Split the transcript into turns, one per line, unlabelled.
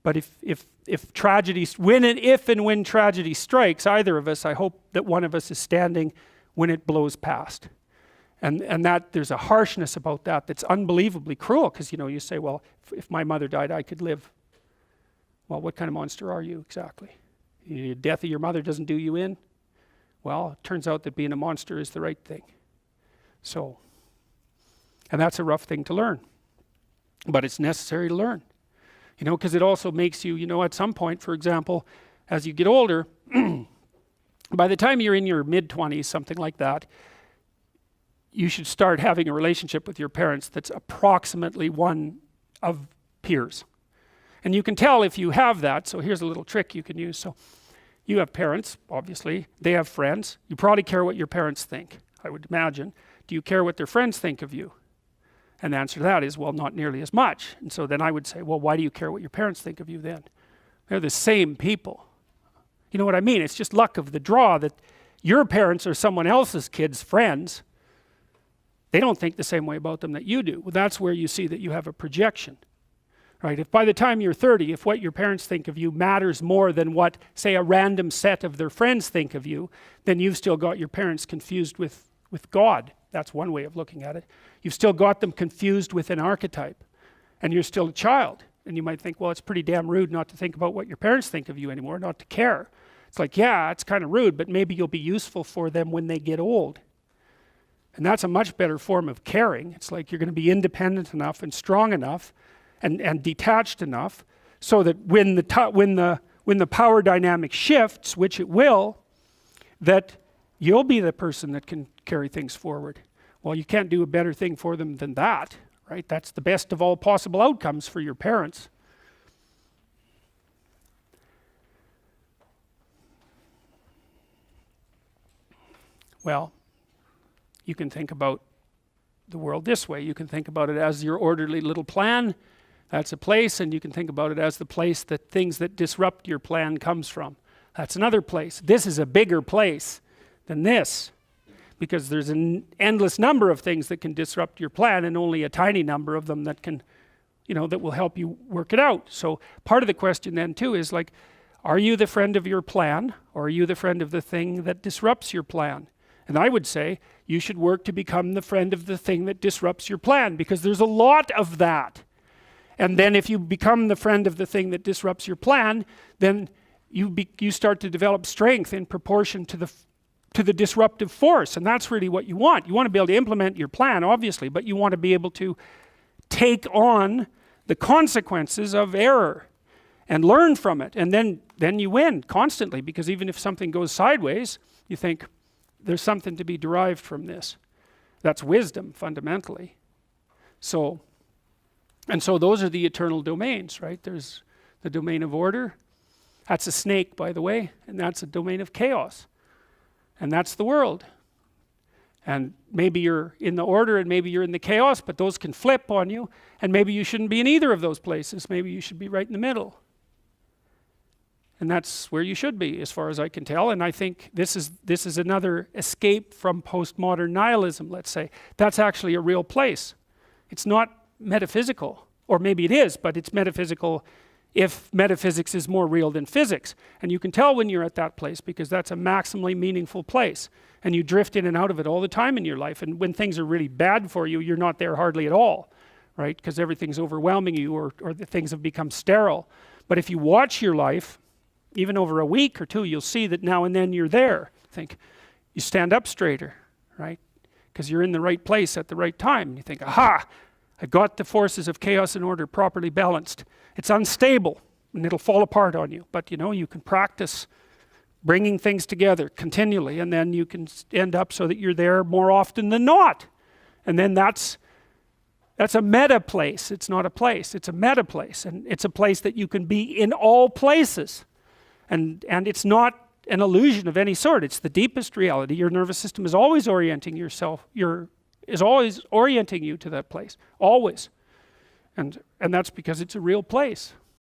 But if tragedy, if and when tragedy strikes either of us, I hope that one of us is standing when it blows past. And that there's a harshness about that that's unbelievably cruel, because you say, well, if my mother died, I could live. Well, what kind of monster are you exactly? The death of your mother doesn't do you in? Well, it turns out that being a monster is the right thing. So, and that's a rough thing to learn. But it's necessary to learn. Because it also makes you, at some point, for example, as you get older, by the time you're in your mid-20s, something like that, you should start having a relationship with your parents that's approximately one of peers. And you can tell if you have that, so here's a little trick you can use. So you have parents, obviously, they have friends. You probably care what your parents think, I would imagine. Do you care what their friends think of you? And the answer to that is, well, not nearly as much. And so then I would say, well, why do you care what your parents think of you then? They're the same people. You know what I mean? It's just luck of the draw that your parents are someone else's kids' friends. They don't think the same way about them that you do. Well, that's where you see that you have a projection. Right? If by the time you're 30, if what your parents think of you matters more than what, say, a random set of their friends think of you, then you've still got your parents confused with God. That's one way of looking at it. You've still got them confused with an archetype, and you're still a child. And you might think, well, it's pretty damn rude not to think about what your parents think of you anymore, not to care. It's like, yeah, it's kind of rude, but maybe you'll be useful for them when they get old. And that's a much better form of caring. It's like you're going to be independent enough and strong enough and detached enough so that when the power dynamic shifts, which it will, that you'll be the person that can carry things forward. Well, you can't do a better thing for them than that, right? That's the best of all possible outcomes for your parents. Well, you can think about the world this way. You can think about it as your orderly little plan. That's a place, and you can think about it as the place that things that disrupt your plan comes from. That's another place. This is a bigger place than this, because there's an endless number of things that can disrupt your plan, and only a tiny number of them that can, that will help you work it out. So part of the question then too is like, are you the friend of your plan, or are you the friend of the thing that disrupts your plan? And I would say you should work to become the friend of the thing that disrupts your plan, because there's a lot of that. And then if you become the friend of the thing that disrupts your plan, then you start to develop strength in proportion to the disruptive force. And that's really what you want. You want to be able to implement your plan, obviously, but you want to be able to take on the consequences of error and learn from it. And then you win constantly, because even if something goes sideways, you think, there's something to be derived from this. That's wisdom, fundamentally. So those are the eternal domains, right? There's the domain of order. That's a snake, by the way, and that's a domain of chaos. And that's the world. And maybe you're in the order and maybe you're in the chaos, but those can flip on you, and maybe you shouldn't be in either of those places. Maybe you should be right in the middle. And that's where you should be, as far as I can tell. And I think this is another escape from postmodern nihilism, let's say. That's actually a real place. It's not metaphysical, or maybe it is, but it's metaphysical if metaphysics is more real than physics. And you can tell when you're at that place, because that's a maximally meaningful place. And you drift in and out of it all the time in your life. And when things are really bad for you, you're not there hardly at all, right? Because everything's overwhelming you, or the things have become sterile. But if you watch your life, even over a week or two, you'll see that now and then you're there. Think, you stand up straighter, right? Because you're in the right place at the right time. And you think, aha, I got the forces of chaos and order properly balanced. It's unstable, and it'll fall apart on you. But you can practice bringing things together continually, and then you can end up so that you're there more often than not. And then that's a meta place. It's not a place, it's a meta place. And it's a place that you can be in all places. And it's not an illusion of any sort. It's the deepest reality. Your nervous system is always orienting is always orienting you to that place. Always. And that's because it's a real place.